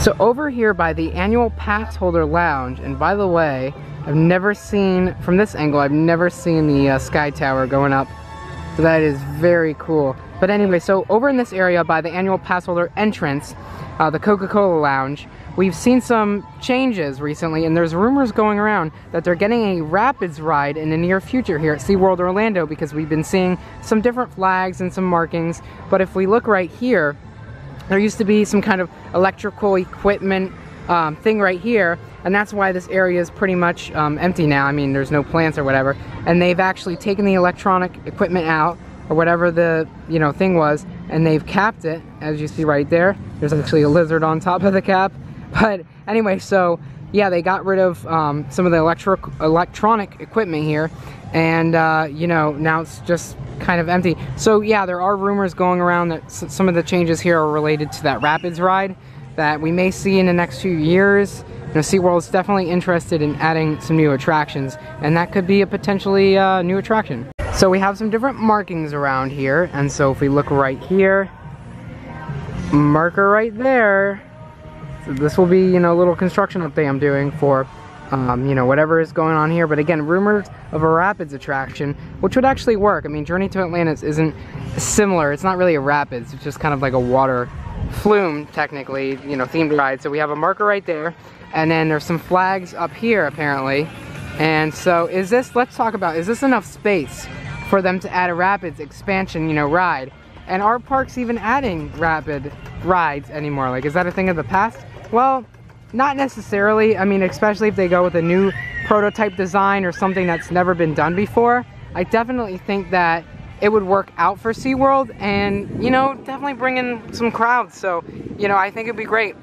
So over here by the annual pass holder lounge, and by the way, I've never seen, from this angle, I've never seen the Sky Tower going up. So that is very cool. But anyway, so over in this area by the annual pass holder entrance, the Coca-Cola lounge, we've seen some changes recently, and there's rumors going around that they're getting a Rapids ride in the near future here at SeaWorld Orlando, because we've been seeing some different flags and some markings. But if we look right here, there used to be some kind of electrical equipment thing right here, and that's why this area is pretty much empty now. I mean, there's no plants or whatever, and they've actually taken the electronic equipment out, or whatever the thing was, and they've capped it, as you see right there. There's actually a lizard on top of the cap. But anyway, so yeah, they got rid of some of the electronic equipment here, and now it's just kind of empty. So yeah, there are rumors going around that some of the changes here are related to that Rapids ride that we may see in the next few years. SeaWorld's definitely interested in adding some new attractions, and that could be a potentially new attraction. So we have some different markings around here, and so if we look right here, marker right there. So this will be, a little construction update I'm doing for, whatever is going on here. But again, rumors of a Rapids attraction, which would actually work. I mean, Journey to Atlantis isn't similar. It's not really a Rapids. It's just kind of like a water flume, technically, themed ride. So we have a marker right there, and then there's some flags up here, apparently. And so let's talk about, is this enough space for them to add a Rapids expansion, ride? And are parks even adding Rapid rides anymore? Like, is that a thing of the past? Well, not necessarily. I mean, especially if they go with a new prototype design or something that's never been done before. I definitely think that it would work out for SeaWorld and, definitely bring in some crowds. So, I think it'd be great.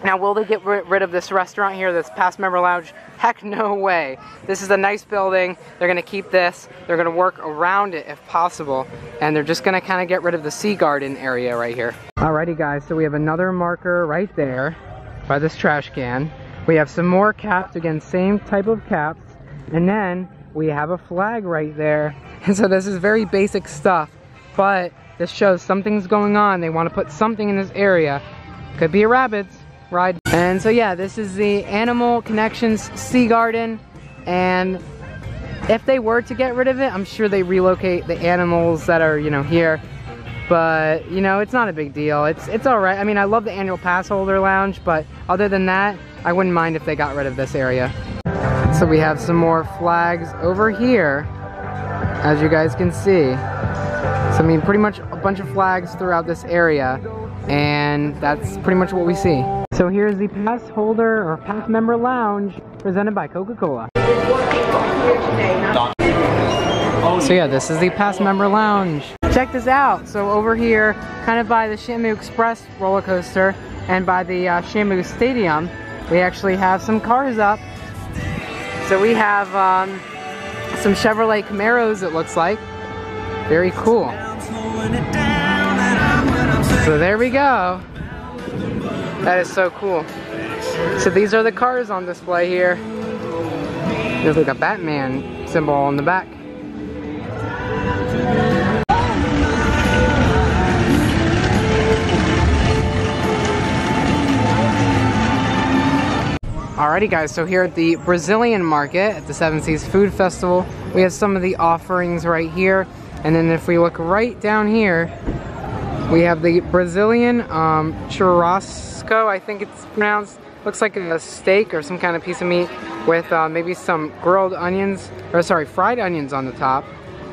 Now, will they get rid of this restaurant here, this past member lounge? Heck no way. This is a nice building. They're gonna keep this. They're gonna work around it if possible. And they're just gonna kind of get rid of the Sea Garden area right here. Alrighty guys, so we have another marker right there by this trash can. We have some more caps, again, same type of caps. And then we have a flag right there. And so this is very basic stuff, but this shows something's going on. They wanna put something in this area. Could be a Rapids ride. And so yeah, this is the Animal Connections Sea Garden, and if they were to get rid of it, I'm sure they relocate the animals that are here, but it's not a big deal. It's all right. I mean, I love the annual pass holder lounge, but other than that, I wouldn't mind if they got rid of this area. So we have some more flags over here, as you guys can see. So I mean, pretty much a bunch of flags throughout this area, and that's pretty much what we see. So here's the pass holder or pass member lounge presented by Coca-Cola. So yeah, this is the pass member lounge. Check this out. So over here, kind of by the Shamu Express roller coaster and by the Shamu Stadium, we actually have some cars up. So we have some Chevrolet Camaros, it looks like. Very cool. So there we go. That is so cool. So these are the cars on display here. There's like a Batman symbol on the back. Alrighty guys, so here at the Brazilian market at the Seven Seas Food Festival, we have some of the offerings right here. And then if we look right down here, we have the Brazilian churrasco, I think it's pronounced. Looks like a steak or some kind of piece of meat with maybe some grilled onions, or sorry, fried onions on the top,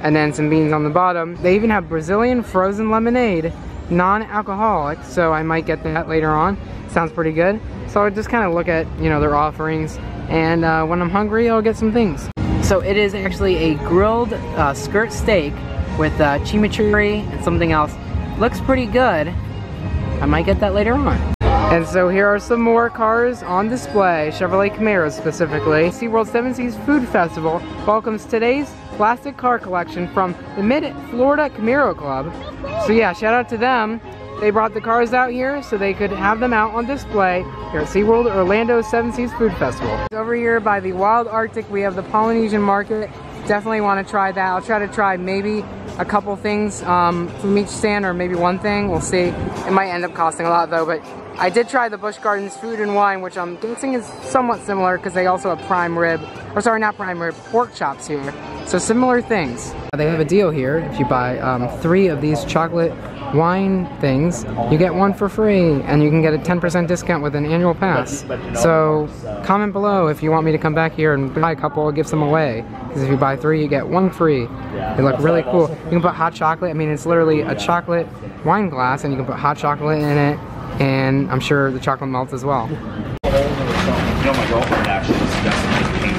and then some beans on the bottom. They even have Brazilian frozen lemonade, non-alcoholic, so I might get that later on. Sounds pretty good. So I just kind of look at, their offerings, and when I'm hungry, I'll get some things. So it is actually a grilled skirt steak with chimichurri and something else. Looks pretty good. I might get that later on. And so here are some more cars on display, Chevrolet Camaros specifically. SeaWorld Seven Seas Food Festival welcomes today's plastic car collection from the Mid-Florida Camaro Club. So yeah, shout out to them. They brought the cars out here so they could have them out on display here at SeaWorld Orlando Seven Seas Food Festival. Over here by the Wild Arctic, we have the Polynesian Market. Definitely want to try that. I'll try to try maybe a couple things from each stand, or maybe one thing. We'll see. It might end up costing a lot though, but I did try the Busch Gardens food and wine, which I'm guessing is somewhat similar because they also have prime rib, or sorry, not prime rib, pork chops here. So similar things. They have a deal here. If you buy 3 of these chocolate wine things, you get 1 for free, and you can get a 10% discount with an annual pass. So comment below if you want me to come back here and buy a couple and give some away, because if you buy 3 you get 1 free. They look really cool. You can put hot chocolate. I mean, it's literally a chocolate wine glass, and you can put hot chocolate in it, and I'm sure the chocolate melts as well. You know, my girlfriend actually suggested making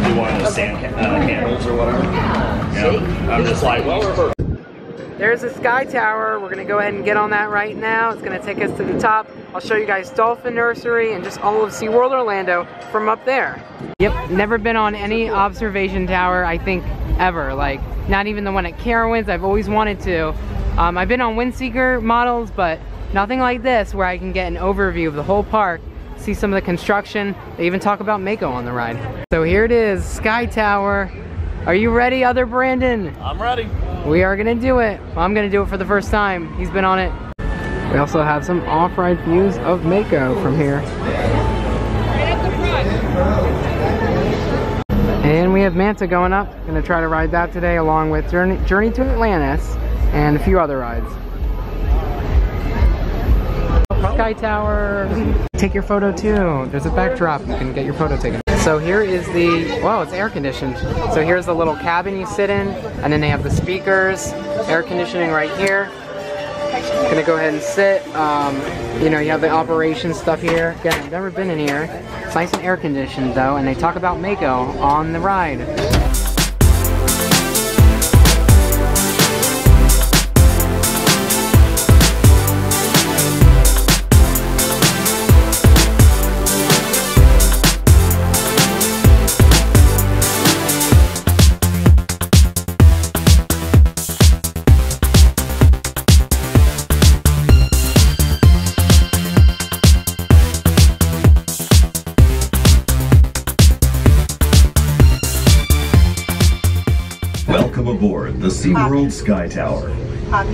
do one of those sand candles or whatever. Yeah. I'm just like, well, there's a sky tower. We're gonna go ahead and get on that right now. It's gonna take us to the top. I'll show you guys Dolphin Nursery and just all of SeaWorld Orlando from up there. Yep, never been on any observation tower, I think, ever. Like, not even the one at Carowinds. I've always wanted to. I've been on Windseeker models, but nothing like this where I can get an overview of the whole park, see some of the construction. They even talk about Mako on the ride. So here it is, Sky Tower. Are you ready, other Brandon? I'm ready. We are gonna do it. Well, I'm gonna do it for the first time. He's been on it. We also have some off-ride views of Mako from here. Right up the front. And we have Manta going up. Gonna try to ride that today, along with Journey to Atlantis and a few other rides. Sky Tower. Take your photo too. There's a backdrop. You can get your photo taken. So here is the, wow, it's air conditioned. So here's the little cabin you sit in, and then they have the speakers, air conditioning right here. Gonna go ahead and sit. You know, you have the operations stuff here. Again, I've never been in here. It's nice and air conditioned though, and they talk about Mako on the ride. Welcome aboard the SeaWorld Sky Tower.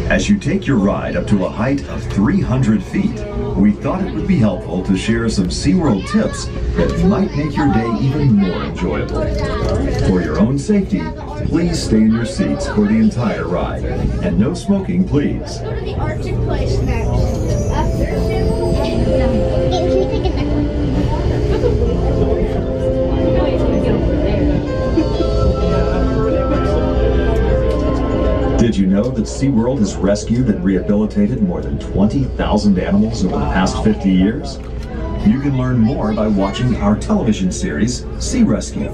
As you take your ride up to a height of 300 feet, we thought it would be helpful to share some SeaWorld tips that might make your day even more enjoyable. For your own safety, please stay in your seats for the entire ride. And no smoking, please. The Arctic place next. Did you know that SeaWorld has rescued and rehabilitated more than 20,000 animals over the past 50 years? You can learn more by watching our television series, Sea Rescue.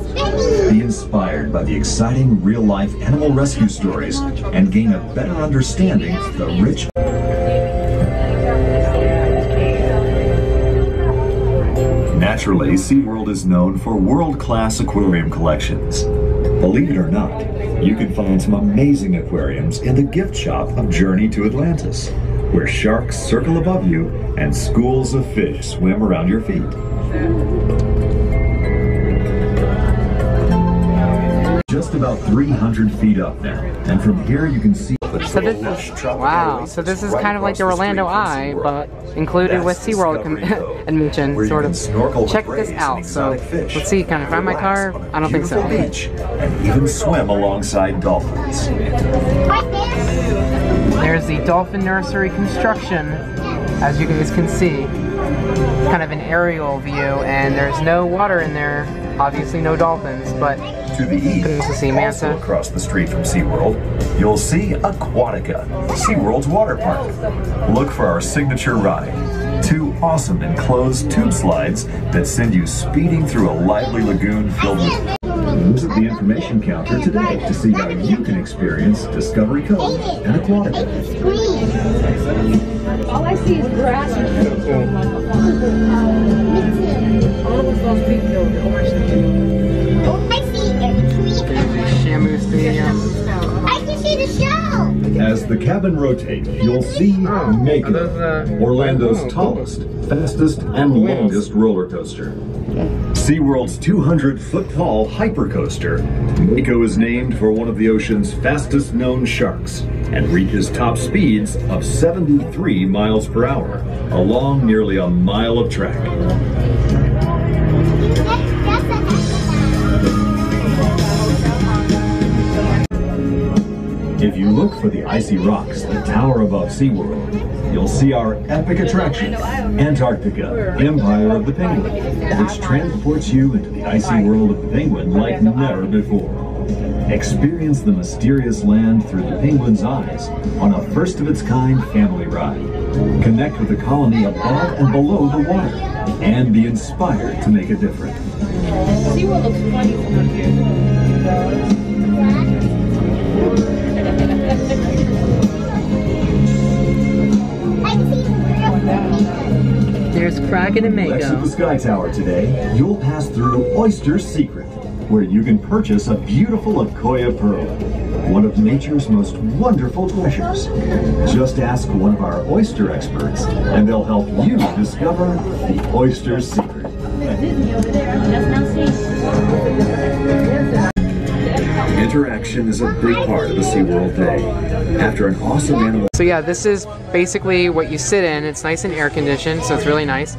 Be inspired by the exciting real-life animal rescue stories and gain a better understanding of the rich. Naturally, SeaWorld is known for world-class aquarium collections. Believe it or not, you can find some amazing aquariums in the gift shop of Journey to Atlantis, where sharks circle above you and schools of fish swim around your feet. Just about 300 feet up now, and from here you can see So this is, wow, so this is kind of like the Orlando Eye, but included with SeaWorld admission, sort of. Check this out. So let's see, can I find my car? I don't think so. And even swim alongside dolphins. There's the Dolphin Nursery construction, as you guys can see. It's kind of an aerial view, and there's no water in there. Obviously no dolphins, but to the east, to see Manta. Also across the street from SeaWorld, you'll see Aquatica, SeaWorld's water park. Look for our signature ride. 2 awesome enclosed tube slides that send you speeding through a lively lagoon filled with... Visit the information counter today to see how you can experience Discovery Cove and Aquatica. All I see is grass and Shamu Stadium. I can see the show! As the the cabin rotate, you'll see Mako, Orlando's tallest, fastest, and longest roller coaster. SeaWorld's 200-foot-tall hypercoaster, Mako is named for one of the ocean's fastest known sharks and reaches top speeds of 73 miles per hour along nearly a mile of track. If you look for the icy rocks that tower above SeaWorld, you'll see our epic attraction, Antarctica, Empire of the Penguin, which transports you into the icy world of the penguin like never before. Experience the mysterious land through the penguin's eyes on a first-of-its-kind family ride. Connect with the colony above and below the water, and be inspired to make a difference. SeaWorld looks funny from up here. There's Kraken and Next to Mako. the Sky Tower today, you'll pass through Oyster Secret, where you can purchase a beautiful Akoya pearl, one of nature's most wonderful treasures. Just ask one of our oyster experts, and they'll help you discover the oyster secret. Interaction is a big part of a SeaWorld day. After an awesome animal... So yeah, this is basically what you sit in. It's nice and air conditioned, so it's really nice.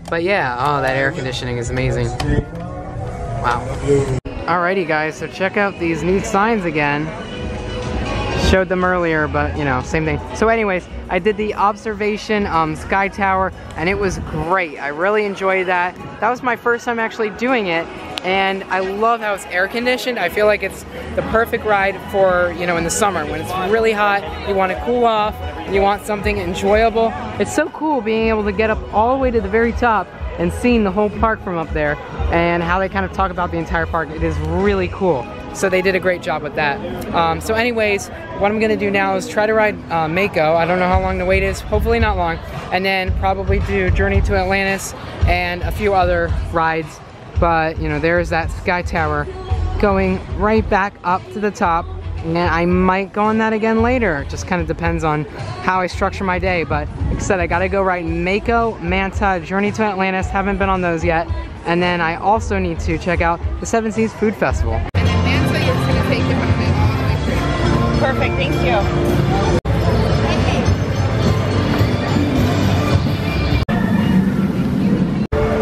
But yeah, oh, that air conditioning is amazing. Wow. Alrighty guys, so check out these neat signs again. Showed them earlier, but you know, same thing. So anyways, I did the observation Sky Tower, and it was great. I really enjoyed that. That was my first time actually doing it, and I love how it's air conditioned. I feel like it's the perfect ride for, you know, in the summer when it's really hot, you want to cool off, and you want something enjoyable. It's so cool being able to get up all the way to the very top and seeing the whole park from up there, and how they kind of talk about the entire park. It is really cool. So they did a great job with that. So anyways, what I'm gonna do now is try to ride Mako. I don't know how long the wait is, hopefully not long. And then probably do Journey to Atlantis and a few other rides. But you know, there's that Sky Tower going right back up to the top. And I might go on that again later. It just kind of depends on how I structure my day. But like I said, I gotta go ride Mako, Manta, Journey to Atlantis. Haven't been on those yet. And then I also need to check out the Seven Seas Food Festival. Perfect, thank you.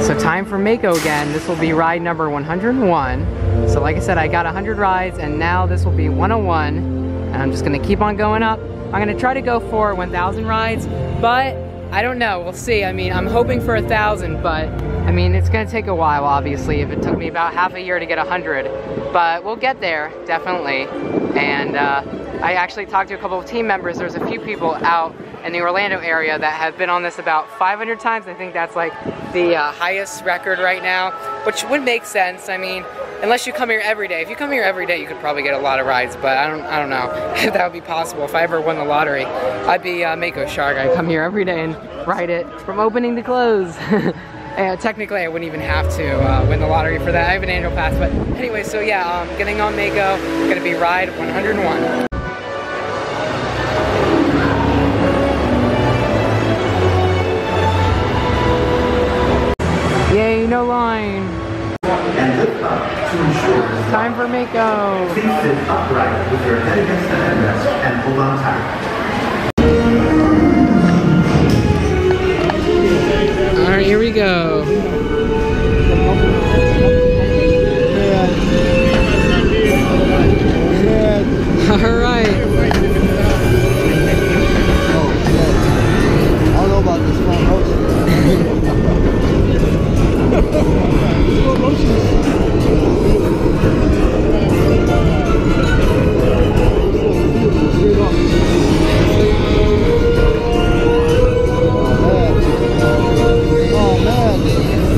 So time for Mako again. This will be ride number 101. So like I said, I got 100 rides, and now this will be 101. And I'm just gonna keep on going up. I'm gonna try to go for 1,000 rides, but I don't know, we'll see. I mean, I'm hoping for 1,000, but I mean, it's gonna take a while, obviously, if it took me about half a year to get 100. But we'll get there, definitely. And I actually talked to a couple of team members. There's a few people out in the Orlando area that have been on this about 500 times. I think that's like the highest record right now, which would make sense. I mean, unless you come here every day. If you come here every day, you could probably get a lot of rides, but I don't know if that would be possible. If I ever won the lottery, I'd be Mako Shark. I'd come here every day and ride it from opening to close. Technically, I wouldn't even have to win the lottery for that. I have an annual pass, but anyway, so yeah, getting on Mako, gonna be ride 101. Yay, no line. And lift up to ensure Time for Mako. please sit upright with your head against the headrest and hold on tight. Alright, here we go. Alright. I don't know about this front Oh man.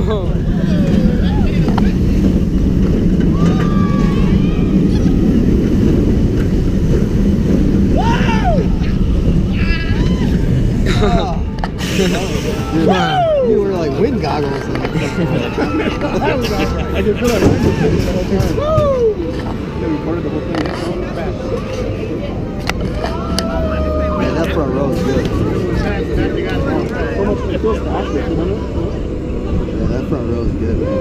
Wow. You were like wind goggles. I just put on wind goggles the whole time. You recorded the whole thing. Man, that front row is good. Yeah, that front row is good, man.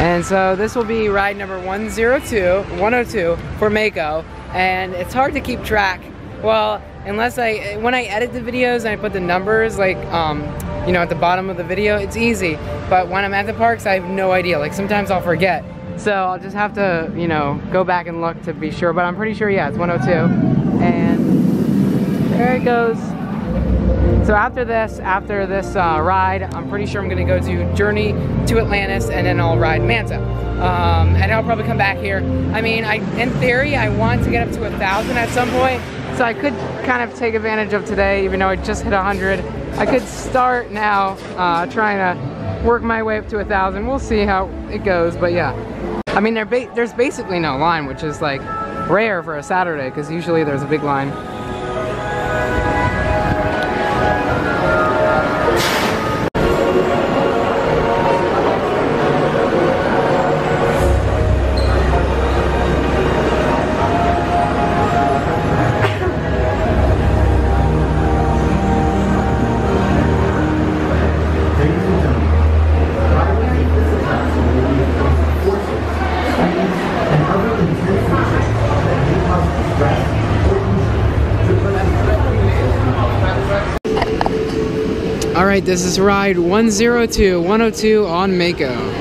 And so this will be ride number 102 for Mako, and it's hard to keep track. Well, unless when I edit the videos and I put the numbers like, you know, at the bottom of the video, it's easy. But when I'm at the parks, I have no idea. Like sometimes I'll forget. So I'll just have to, you know, go back and look to be sure. But I'm pretty sure, yeah, it's 102. And there it goes. So after this ride, I'm pretty sure I'm gonna go to Journey to Atlantis, and then I'll ride Manta. And I'll probably come back here. I mean, in theory, I want to get up to 1,000 at some point, so I could kind of take advantage of today, even though I just hit 100. I could start now trying to work my way up to 1,000. We'll see how it goes, but yeah. I mean, there's basically no line, which is like rare for a Saturday, because usually there's a big line. Alright, this is ride 102 on Mako.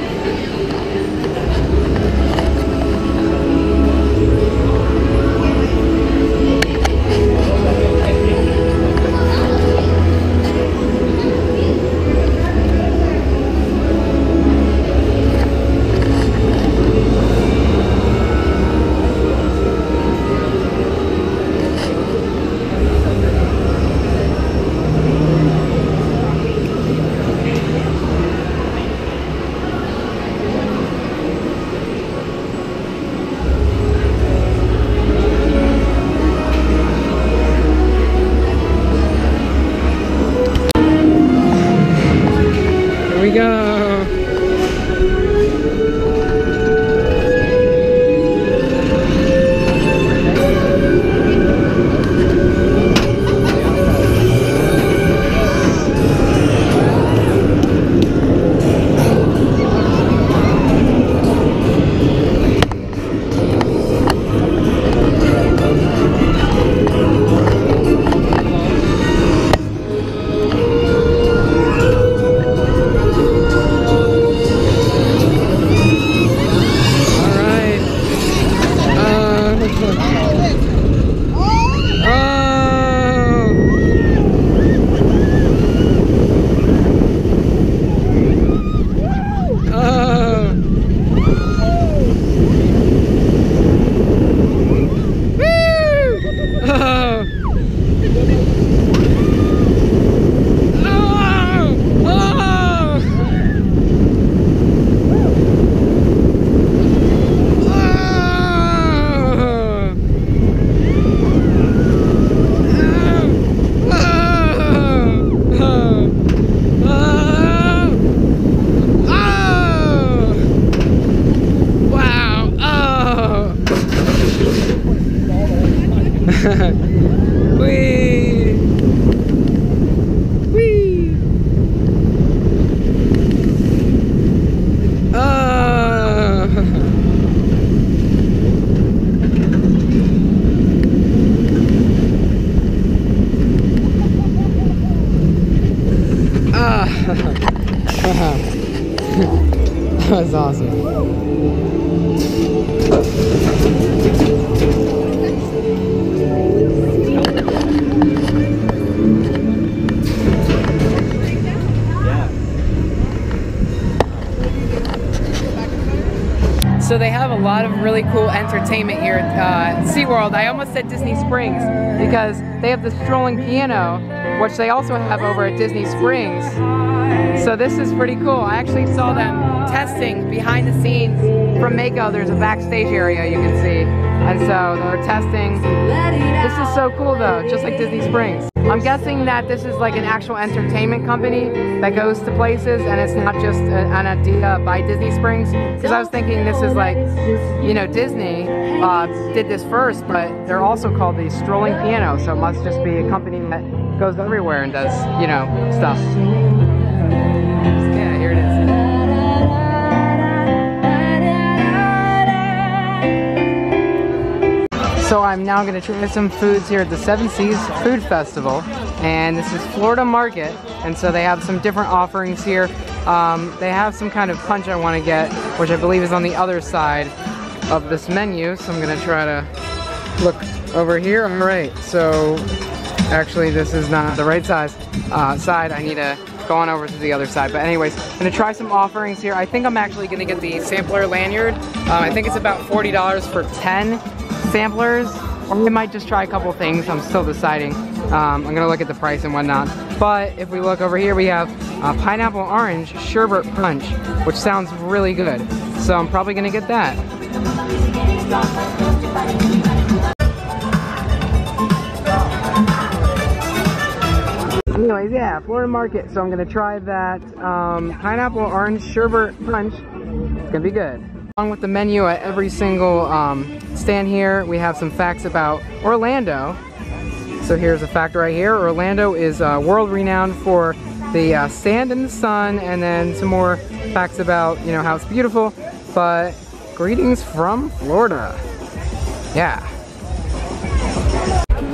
That was awesome. So they have a lot of really cool entertainment here at SeaWorld. I almost said Disney Springs because they have the strolling piano, which they also have over at Disney Springs. So this is pretty cool. I actually saw them testing behind the scenes from Mako. There's a backstage area you can see. And so they're testing. This is so cool though, just like Disney Springs. I'm guessing that this is like an actual entertainment company that goes to places and it's not just an idea by Disney Springs. Because I was thinking this is like, you know, Disney did this first, but they're also called the Strolling Piano. So it must just be a company that goes everywhere and does, you know, stuff. Yeah, here it is. So I'm now going to try some foods here at the Seven Seas Food Festival, and this is Florida Market, and so they have some different offerings here. They have some kind of punch I want to get, which I believe is on the other side of this menu, so I'm going to try to look over here. All right, so actually this is not the right side. I need to go on over to the other side, but anyways, I'm going to try some offerings here. I think I'm actually going to get the sampler lanyard. I think it's about $40 for 10 samplers, or I might just try a couple things. I'm still deciding. I'm gonna look at the price and whatnot. But if we look over here, we have pineapple orange sherbet punch, which sounds really good. So I'm probably gonna get that. Anyways, yeah, Florida Market. So I'm gonna try that pineapple orange sherbet punch. It's gonna be good. Along with the menu at every single stand here, we have some facts about Orlando. So here's a fact right here. Orlando is world renowned for the sand and the sun, and then some more facts about, you know, how it's beautiful. But greetings from Florida. Yeah.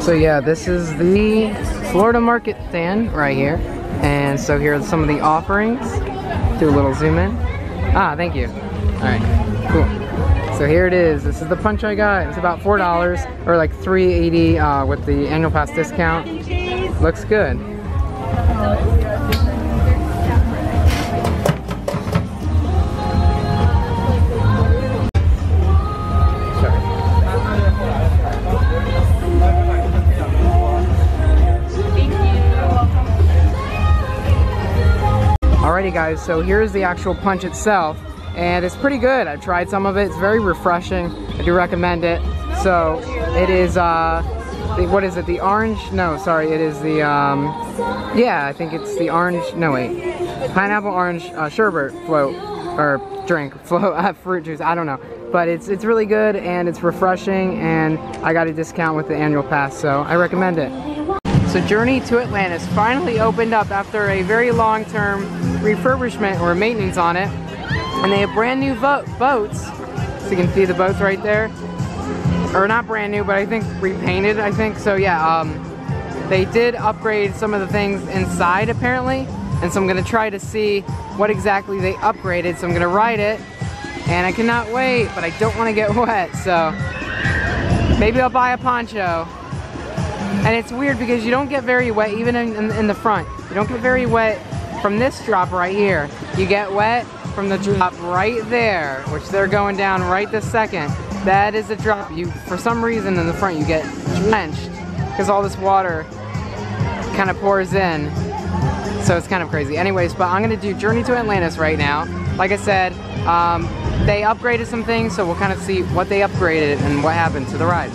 So yeah, this is the Florida Market stand right here. And so here are some of the offerings. Do a little zoom in. Ah, thank you. All right. Cool. So here it is. This is the punch I got. It's about $4 or like $3.80 with the annual pass discount. Looks good. Sorry. Alrighty guys, so here's the actual punch itself. And it's pretty good. I've tried some of it. It's very refreshing. I do recommend it. So it is, what is it? The orange? No, sorry. It is the, yeah, I think it's the orange. No, wait. Pineapple orange sherbet float, or drink, float, fruit juice. I don't know. But it's really good and it's refreshing. And I got a discount with the annual pass, so I recommend it. So Journey to Atlantis finally opened up after a very long-term refurbishment or maintenance on it. And they have brand new boats, so you can see the boats right there. Or not brand new, but I think repainted, I think. So yeah, they did upgrade some of the things inside apparently. And so I'm gonna try to see what exactly they upgraded. So I'm gonna ride it, and I cannot wait, but I don't wanna get wet. So maybe I'll buy a poncho. And it's weird because you don't get very wet even in the front. You don't get very wet from this drop right here. You get wet from the drop right there, which they're going down right this second. That is a drop. You, for some reason in the front, you get drenched because all this water kind of pours in. So it's kind of crazy. Anyways, but I'm gonna do Journey to Atlantis right now. Like I said, they upgraded some things, so we'll kind of see what they upgraded and what happened to the ride.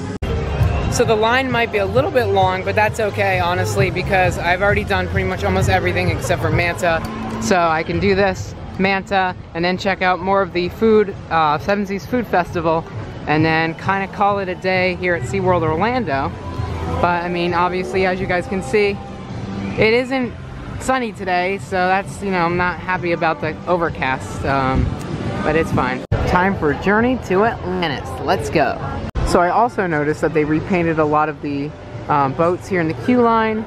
So the line might be a little bit long, but that's okay, honestly, because I've already done pretty much almost everything except for Manta. So I can do this, Manta, and then check out more of the food, Seven Seas Food Festival, and then kind of call it a day here at SeaWorld Orlando. But I mean, obviously, as you guys can see, it isn't sunny today, so that's, you know, I'm not happy about the overcast, but it's fine. Time for Journey to Atlantis. Let's go. So I also noticed that they repainted a lot of the boats here in the queue line.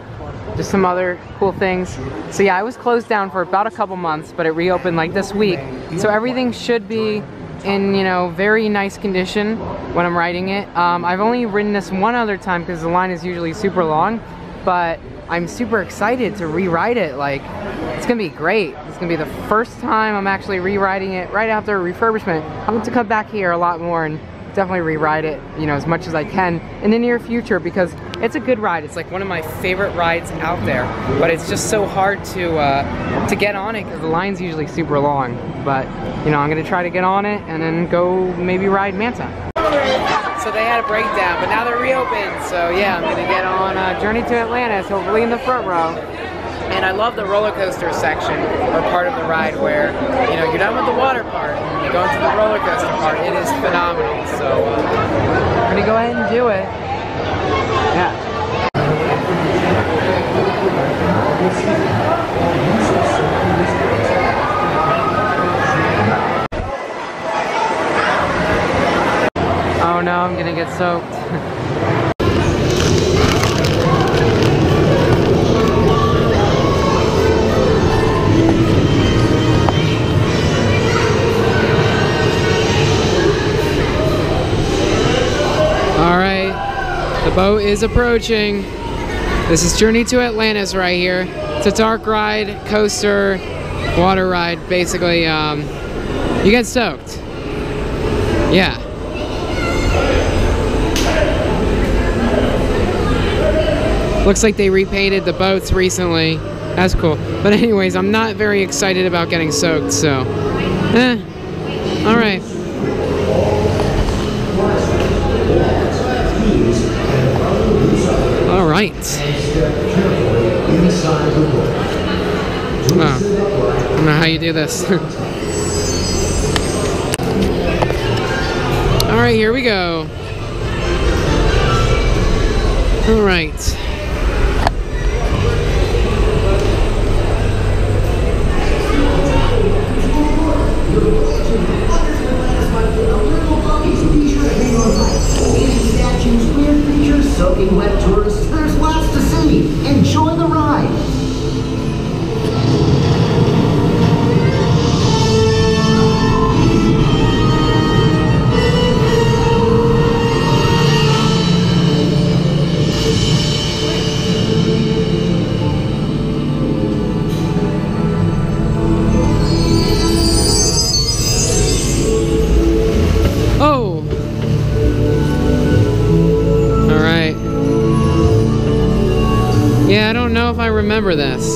just some other cool things. So yeah, it was closed down for about a couple months, but it reopened like this week. So everything should be in, you know, very nice condition when I'm riding it. I've only ridden this one other time because the line is usually super long, but I'm super excited to re-ride it. Like, it's gonna be great. It's gonna be the first time I'm actually re-riding it right after refurbishment. I'm going to come back here a lot more and definitely re-ride it, you know, as much as I can in the near future, because it's a good ride. It's like one of my favorite rides out there, but it's just so hard to get on it because the line's usually super long. But, you know, I'm gonna try to get on it and then go maybe ride Manta. So they had a breakdown, but now they're reopened. So yeah, I'm gonna get on Journey to Atlantis, hopefully in the front row. And I love the roller coaster section, or part of the ride where, you know, you're done with the water part, you go into the roller coaster part. It is phenomenal. So I'm gonna go ahead and do it. Yeah. Oh no, I'm gonna get soaked. The boat is approaching. This is Journey to Atlantis right here. It's a dark ride, coaster, water ride. Basically, you get soaked. Yeah. Looks like they repainted the boats recently. That's cool. But anyways, I'm not very excited about getting soaked, so. All right. All right. Oh, I don't know how you do this. All right, here we go. All right. Soaking wet tourists, there's lots to see. Enjoy the ride. Oh! Yeah, I don't know if I remember this.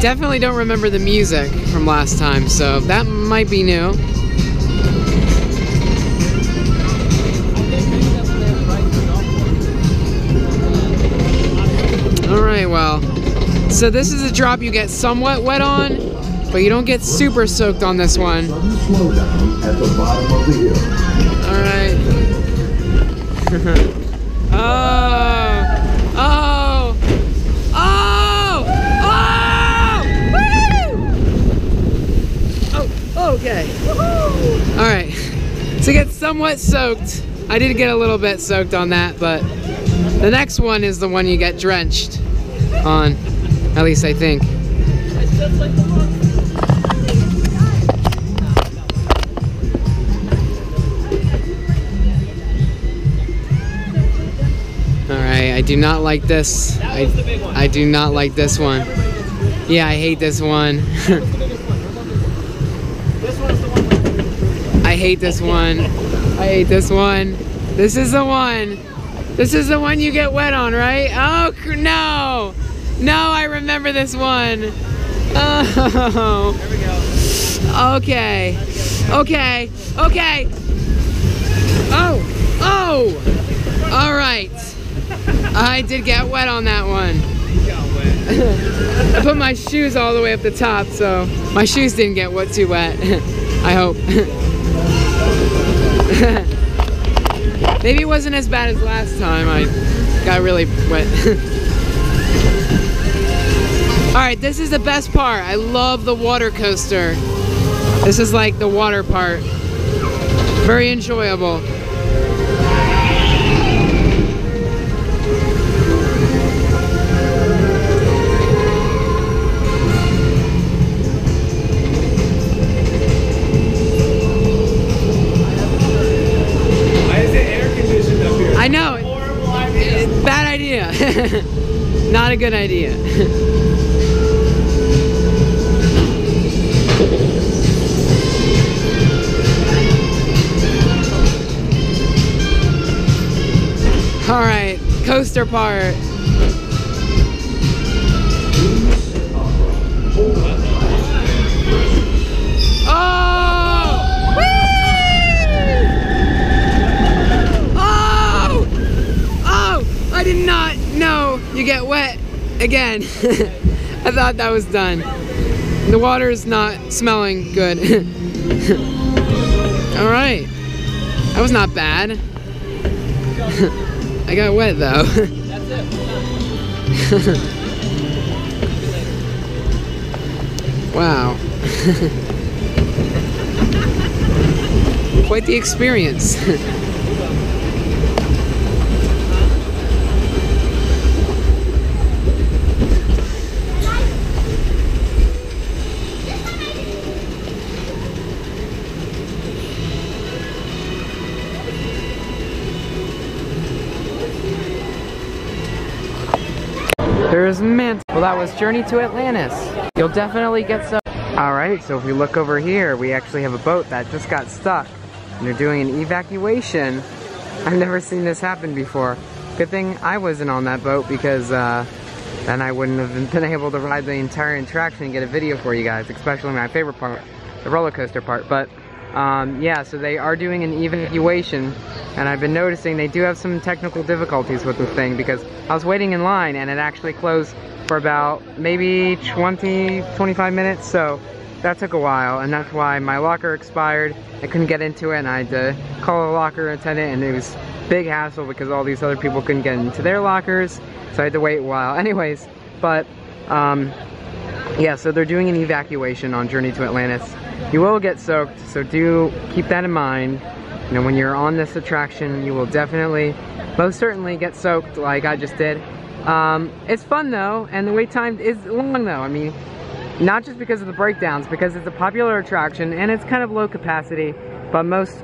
Definitely don't remember the music from last time, so that might be new. Alright, well, so this is a drop you get somewhat wet on, but you don't get super soaked on this one. Slow down at the bottom of the hill. Alright. Oh! Woo! Oh, okay. Alright. To get somewhat soaked, I did get a little bit soaked on that, but the next one is the one you get drenched on, at least I think. Alright, I do not like this. I do not like this one. Yeah, I hate this one. I hate this one. I hate this one. This is the one. This is the one you get wet on, right? Oh, no. No, I remember this one. Oh. There we go. Okay. Okay. Okay. Oh. Oh. All right. I did get wet on that one. I put my shoes all the way up the top, so my shoes didn't get too wet. I hope. Maybe it wasn't as bad as last time. I got really wet. Alright, this is the best part. I love the water coaster. This is like the water part. Very enjoyable. I know, bad idea. Not a good idea. All right, coaster part. I did not know you get wet again. I thought that was done. The water is not smelling good. All right, that was not bad. I got wet though. Wow. Quite the experience. There's mint. Well, that was Journey to Atlantis. You'll definitely get some. Alright, so if we look over here, we actually have a boat that just got stuck. And they're doing an evacuation. I've never seen this happen before. Good thing I wasn't on that boat because then I wouldn't have been able to ride the entire attraction and get a video for you guys, especially my favorite part, the roller coaster part. But yeah, so they are doing an evacuation, and I've been noticing they do have some technical difficulties with this thing because I was waiting in line and it actually closed for about maybe 20-25 minutes, so that took a while, and that's why my locker expired. I couldn't get into it, and I had to call a locker attendant, and it was big hassle because all these other people couldn't get into their lockers, so I had to wait a while. Anyways, but yeah, so they're doing an evacuation on Journey to Atlantis. You will get soaked, so do keep that in mind. You know, when you're on this attraction, you will definitely, most certainly get soaked like I just did. It's fun though, and the wait time is long though. I mean, not just because of the breakdowns, because it's a popular attraction and it's kind of low capacity, but most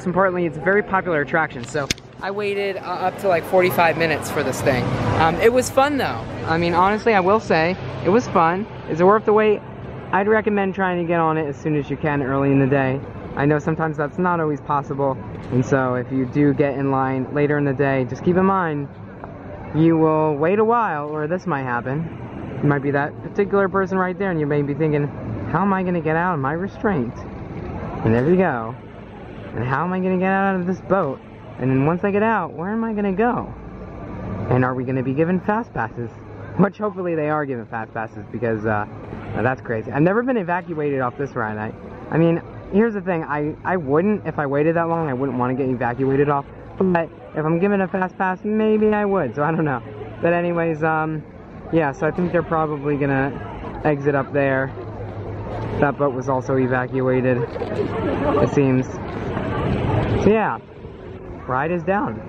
importantly, it's a very popular attraction. So I waited up to like 45 minutes for this thing. It was fun though. I mean, honestly, I will say, it was fun. Is it worth the wait? I'd recommend trying to get on it as soon as you can early in the day. I know sometimes that's not always possible, and so if you do get in line later in the day, just keep in mind, you will wait a while, or this might happen. You might be that particular person right there, and you may be thinking, how am I going to get out of my restraint? And there you go. And how am I going to get out of this boat? And then once I get out, where am I going to go? And are we going to be given fast passes? Which hopefully they are given fast passes, because that's crazy. I've never been evacuated off this ride. I mean, here's the thing. I wouldn't, if I waited that long, I wouldn't want to get evacuated off. But if I'm given a fast pass, maybe I would. So I don't know. But anyways, yeah, so I think they're probably going to exit up there. That boat was also evacuated, it seems. So yeah, ride is down.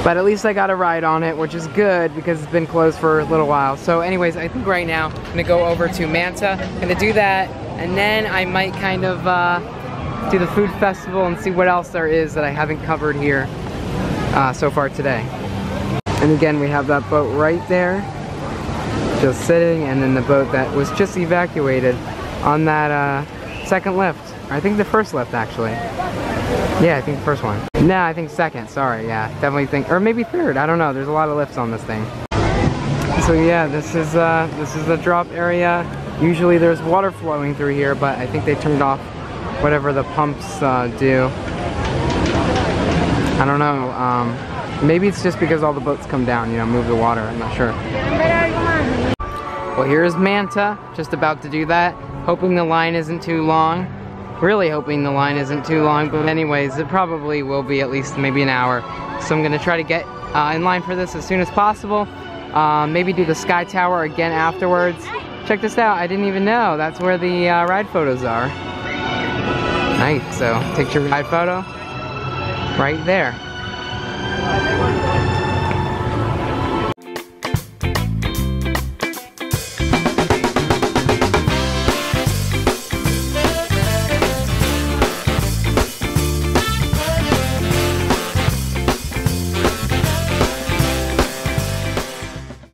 But at least I got a ride on it, which is good because it's been closed for a little while. So anyways, I think right now I'm gonna go over to Manta. I'm gonna do that, and then I might kind of do the food festival and see what else there is that I haven't covered here so far today. And again, we have that boat right there, just sitting, and then the boat that was just evacuated on that second lift. Or I think the first lift, actually. Yeah, I think the first one. No, I think second, sorry, yeah. Definitely think, or maybe third, I don't know. There's a lot of lifts on this thing. So yeah, this is the drop area. Usually there's water flowing through here, but I think they turned off whatever the pumps do. I don't know, maybe it's just because all the boats come down, you know, move the water, I'm not sure. Well, here's Manta, just about to do that. Hoping the line isn't too long. Really hoping the line isn't too long, but anyways, it probably will be at least maybe an hour. So I'm gonna try to get in line for this as soon as possible. Maybe do the Sky Tower again afterwards. Check this out, I didn't even know. That's where the ride photos are. Nice, so take your ride photo right there.